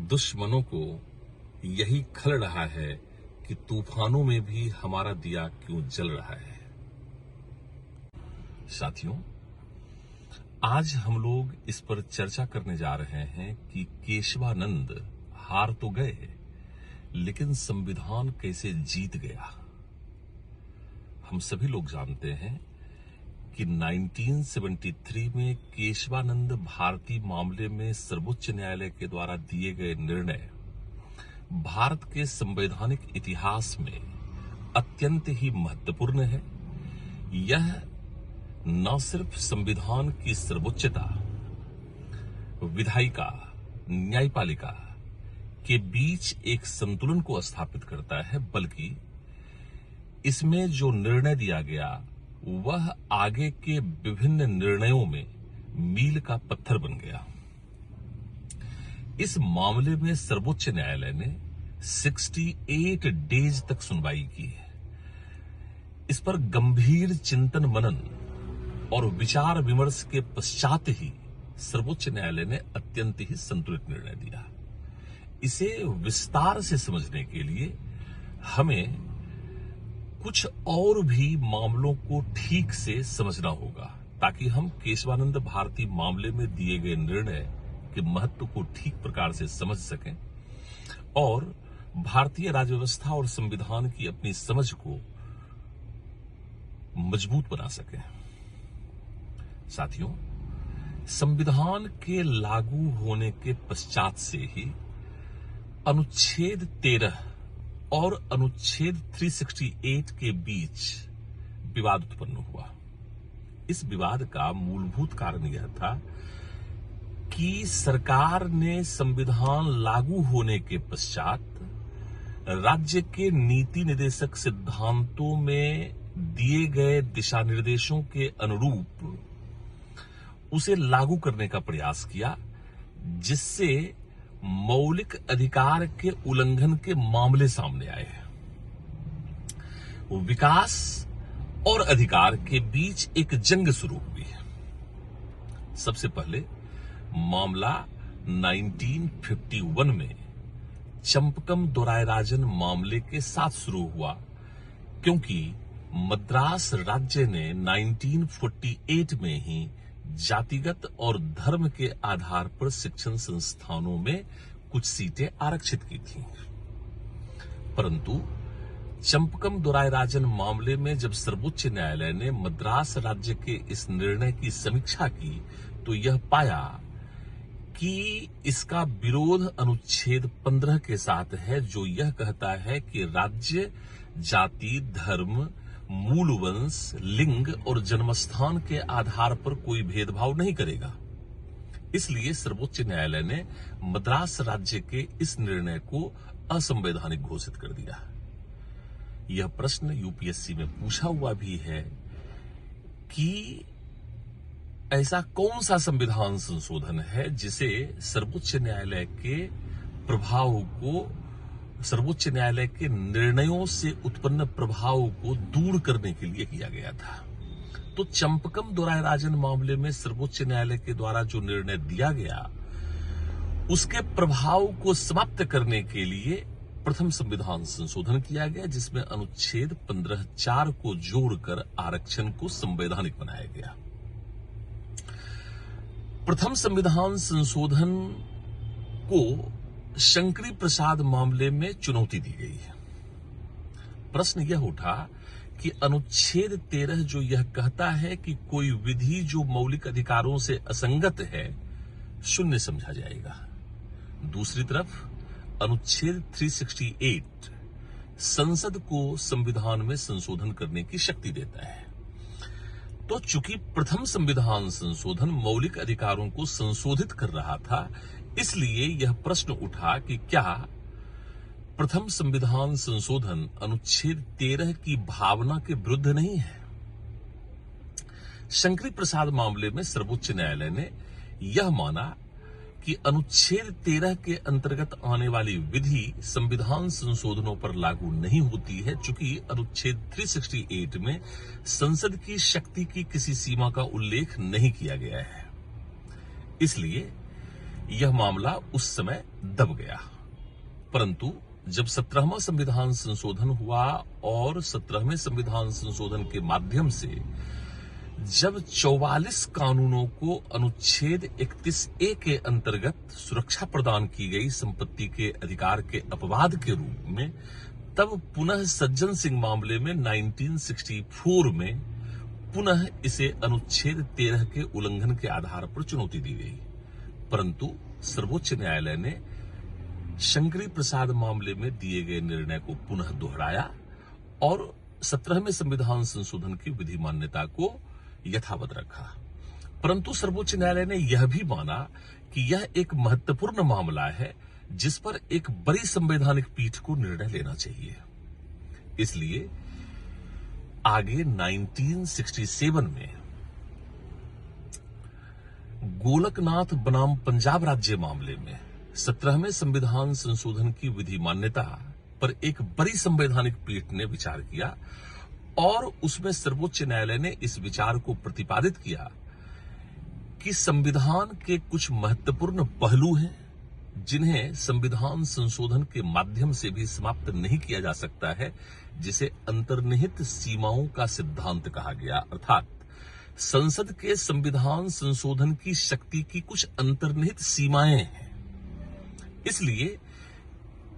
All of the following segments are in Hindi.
दुश्मनों को यही खल रहा है कि तूफानों में भी हमारा दिया क्यों जल रहा है। साथियों, आज हम लोग इस पर चर्चा करने जा रहे हैं कि केशवानंद हार तो गए, लेकिन संविधान कैसे जीत गया। हम सभी लोग जानते हैं कि 1973 में केशवानंद भारती मामले में सर्वोच्च न्यायालय के द्वारा दिए गए निर्णय भारत के संवैधानिक इतिहास में अत्यंत ही महत्वपूर्ण है। यह न सिर्फ संविधान की सर्वोच्चता, विधायिका, न्यायपालिका के बीच एक संतुलन को स्थापित करता है, बल्कि इसमें जो निर्णय दिया गया वह आगे के विभिन्न निर्णयों में मील का पत्थर बन गया। इस मामले में सर्वोच्च न्यायालय ने 68 डेज तक सुनवाई की है। इस पर गंभीर चिंतन मनन और विचार विमर्श के पश्चात ही सर्वोच्च न्यायालय ने अत्यंत ही संतुलित निर्णय दिया। इसे विस्तार से समझने के लिए हमें कुछ और भी मामलों को ठीक से समझना होगा, ताकि हम केशवानंद भारती मामले में दिए गए निर्णय के महत्व को ठीक प्रकार से समझ सकें और भारतीय राज्य व्यवस्था और संविधान की अपनी समझ को मजबूत बना सकें। साथियों, संविधान के लागू होने के पश्चात से ही अनुच्छेद 13 और अनुच्छेद 368 के बीच विवाद उत्पन्न हुआ। इस विवाद का मूलभूत कारण यह था कि सरकार ने संविधान लागू होने के पश्चात राज्य के नीति निर्देशक सिद्धांतों में दिए गए दिशा निर्देशों के अनुरूप उसे लागू करने का प्रयास किया, जिससे मौलिक अधिकार के उल्लंघन के मामले सामने आए। विकास और अधिकार के बीच एक जंग शुरू हुई। सबसे पहले मामला 1951 में चंपकम दोरायराजन मामले के साथ शुरू हुआ, क्योंकि मद्रास राज्य ने 1948 में ही जातिगत और धर्म के आधार पर शिक्षण संस्थानों में कुछ सीटें आरक्षित की थीं। परंतु चंपकम दोरायराजन मामले में जब सर्वोच्च न्यायालय ने मद्रास राज्य के इस निर्णय की समीक्षा की, तो यह पाया कि इसका विरोध अनुच्छेद 15 के साथ है, जो यह कहता है कि राज्य जाति, धर्म, मूल वंश, लिंग और जन्मस्थान के आधार पर कोई भेदभाव नहीं करेगा। इसलिए सर्वोच्च न्यायालय ने मद्रास राज्य के इस निर्णय को असंवैधानिक घोषित कर दिया। यह प्रश्न यूपीएससी में पूछा हुआ भी है कि ऐसा कौन सा संविधान संशोधन है जिसे सर्वोच्च न्यायालय के प्रभाव को, सर्वोच्च न्यायालय के निर्णयों से उत्पन्न प्रभाव को दूर करने के लिए किया गया था। तो चंपकम दोरायराजन मामले में सर्वोच्च न्यायालय के द्वारा जो निर्णय दिया गया, उसके प्रभाव को समाप्त करने के लिए प्रथम संविधान संशोधन किया गया, जिसमें अनुच्छेद 15(4) को जोड़कर आरक्षण को संवैधानिक बनाया गया। प्रथम संविधान संशोधन को शंकरी प्रसाद मामले में चुनौती दी गई है। प्रश्न यह उठा कि अनुच्छेद 13 जो यह कहता है कि कोई विधि जो मौलिक अधिकारों से असंगत है, शून्य समझा जाएगा। दूसरी तरफ अनुच्छेद 368 संसद को संविधान में संशोधन करने की शक्ति देता है। तो चूंकि प्रथम संविधान संशोधन मौलिक अधिकारों को संशोधित कर रहा था, इसलिए यह प्रश्न उठा कि क्या प्रथम संविधान संशोधन अनुच्छेद 13 की भावना के विरुद्ध नहीं है। शंकरी प्रसाद मामले में सर्वोच्च न्यायालय ने यह माना कि अनुच्छेद 13 के अंतर्गत आने वाली विधि संविधान संशोधनों पर लागू नहीं होती है, चूंकि अनुच्छेद 368 में संसद की शक्ति की किसी सीमा का उल्लेख नहीं किया गया है। इसलिए यह मामला उस समय दब गया। परंतु जब 17वां संविधान संशोधन हुआ और 17वें संविधान संशोधन के माध्यम से जब 44 कानूनों को अनुच्छेद 31A के अंतर्गत सुरक्षा प्रदान की गई संपत्ति के अधिकार के अपवाद के रूप में, तब पुनः सज्जन सिंह मामले में 1964 में पुनः इसे अनुच्छेद 13 के उल्लंघन के आधार पर चुनौती दी गई। परंतु सर्वोच्च न्यायालय ने शंकरी प्रसाद मामले में दिए गए निर्णय को पुनः दोहराया और 17वें संविधान संशोधन की विधि मान्यता को यथावत रखा। परंतु सर्वोच्च न्यायालय ने यह भी माना कि यह एक महत्वपूर्ण मामला है जिस पर एक बड़ी संवैधानिक पीठ को निर्णय लेना चाहिए। इसलिए आगे 1967 में गोलकनाथ बनाम पंजाब राज्य मामले में 17वें संविधान संशोधन की विधि मान्यता पर एक बड़ी संवैधानिक पीठ ने विचार किया और उसमें सर्वोच्च न्यायालय ने इस विचार को प्रतिपादित किया कि संविधान के कुछ महत्वपूर्ण पहलू हैं जिन्हें संविधान संशोधन के माध्यम से भी समाप्त नहीं किया जा सकता है, जिसे अंतर्निहित सीमाओं का सिद्धांत कहा गया। अर्थात संसद के संविधान संशोधन की शक्ति की कुछ अंतर्निहित सीमाएं हैं। इसलिए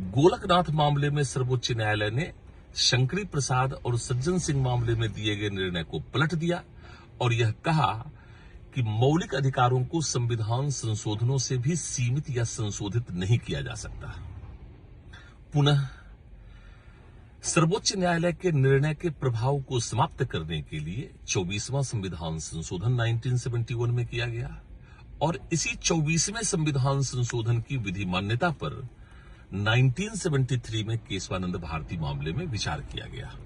गोलकनाथ मामले में सर्वोच्च न्यायालय ने शंकरी प्रसाद और सज्जन सिंह मामले में दिए गए निर्णय को पलट दिया और यह कहा कि मौलिक अधिकारों को संविधान संशोधनों से भी सीमित या संशोधित नहीं किया जा सकता। पुनः सर्वोच्च न्यायालय के निर्णय के प्रभाव को समाप्त करने के लिए 24वां संविधान संशोधन 1971 में किया गया और इसी 24वें संविधान संशोधन की विधि मान्यता पर 1973 में केशवानंद भारती मामले में विचार किया गया।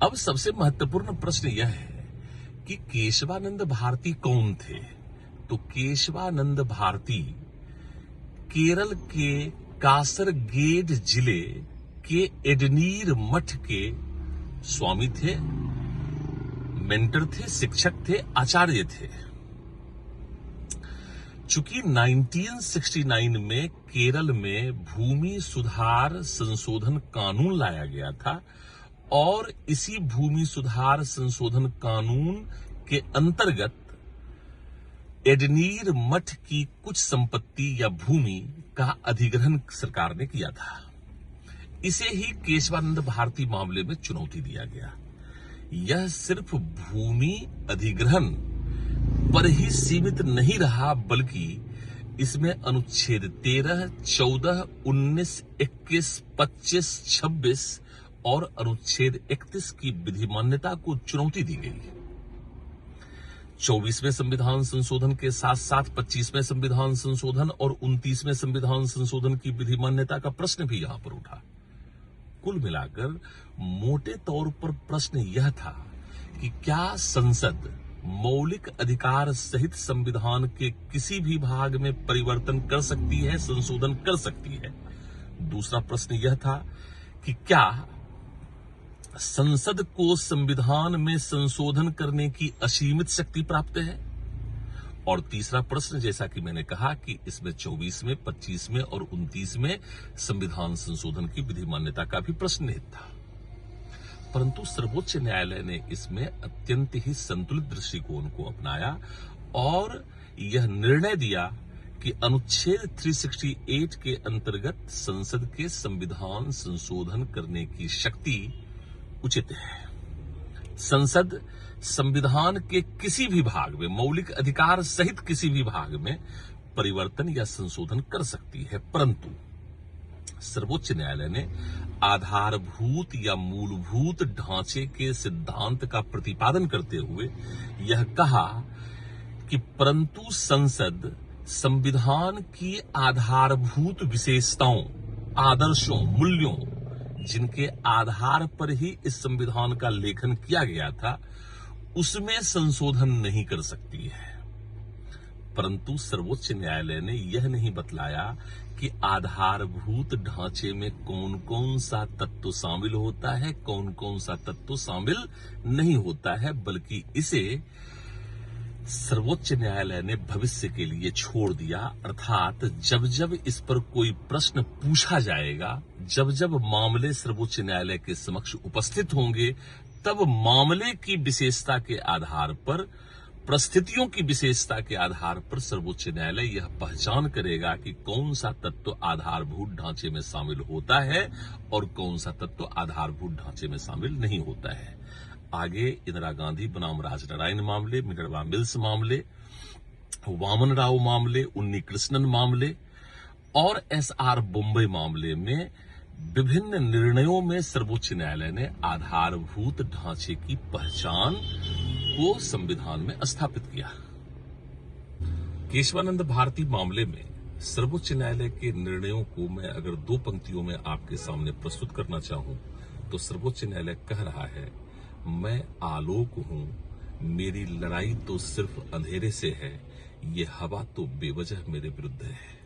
अब सबसे महत्वपूर्ण प्रश्न यह है कि केशवानंद भारती कौन थे? तो केशवानंद भारती केरल के कासरगेड जिले के एडनीर मठ के स्वामी थे, मेंटर थे, शिक्षक थे, आचार्य थे। चूंकि 1969 में केरल में भूमि सुधार संशोधन कानून लाया गया था और इसी भूमि सुधार संशोधन कानून के अंतर्गत एडनीर मठ की कुछ संपत्ति या भूमि का अधिग्रहण सरकार ने किया था। इसे ही केशवानंद भारती मामले में चुनौती दिया गया। यह सिर्फ भूमि अधिग्रहण पर ही सीमित नहीं रहा, बल्कि इसमें अनुच्छेद 13, 14, 19, 21, 25, 26 और अनुच्छेद 31 की विधि मान्यता को चुनौती दी गई। 24वें संविधान संशोधन के साथ साथ 25वें संविधान संशोधन और 29वें संविधान संशोधन की विधि मान्यता का प्रश्न भी यहां पर उठा। कुल मिलाकर मोटे तौर पर प्रश्न यह था कि क्या संसद मौलिक अधिकार सहित संविधान के किसी भी भाग में परिवर्तन कर सकती है, संशोधन कर सकती है। दूसरा प्रश्न यह था कि क्या संसद को संविधान में संशोधन करने की असीमित शक्ति प्राप्त है। और तीसरा प्रश्न, जैसा कि मैंने कहा कि इसमें 24वें, 25वें और 29वें संविधान संशोधन की विधि मान्यता का भी प्रश्न निहित था। परंतु सर्वोच्च न्यायालय ने इसमें अत्यंत ही संतुलित दृष्टिकोण को अपनाया और यह निर्णय दिया कि अनुच्छेद 368 के अंतर्गत संसद के संविधान संशोधन करने की शक्ति उचित है। संसद संविधान के किसी भी भाग में, मौलिक अधिकार सहित किसी भी भाग में परिवर्तन या संशोधन कर सकती है। परंतु सर्वोच्च न्यायालय ने आधारभूत या मूलभूत ढांचे के सिद्धांत का प्रतिपादन करते हुए यह कहा कि परंतु संसद संविधान की आधारभूत विशेषताओं, आदर्शों, मूल्यों, जिनके आधार पर ही इस संविधान का लेखन किया गया था, उसमें संशोधन नहीं कर सकती है। परंतु सर्वोच्च न्यायालय ने यह नहीं बतलाया कि आधारभूत ढांचे में कौन कौन सा तत्व शामिल होता है, कौन कौन सा तत्व शामिल नहीं होता है, बल्कि इसे सर्वोच्च न्यायालय ने भविष्य के लिए छोड़ दिया, अर्थात जब जब इस पर कोई प्रश्न पूछा जाएगा, जब जब मामले सर्वोच्च न्यायालय के समक्ष उपस्थित होंगे, तब मामले की विशेषता के आधार पर, परिस्थितियों की विशेषता के आधार पर सर्वोच्च न्यायालय यह पहचान करेगा कि कौन सा तत्व आधारभूत ढांचे में शामिल होता है और कौन सा तत्व आधारभूत ढांचे में शामिल नहीं होता है। आगे इंदिरा गांधी बनाम राजनारायण मामले, मिनर्वा मिल्स मामले, वामन राव मामले, उन्नी कृष्णन मामले और एसआर बॉम्बे मामले में विभिन्न निर्णयों में सर्वोच्च न्यायालय ने आधारभूत ढांचे की पहचान को संविधान में स्थापित किया। केशवानंद भारती मामले में सर्वोच्च न्यायालय के निर्णयों को मैं अगर 2 पंक्तियों में आपके सामने प्रस्तुत करना चाहूं तो सर्वोच्च न्यायालय कह रहा है, मैं आलोक हूं, मेरी लड़ाई तो सिर्फ अंधेरे से है, ये हवा तो बेवजह मेरे विरुद्ध है।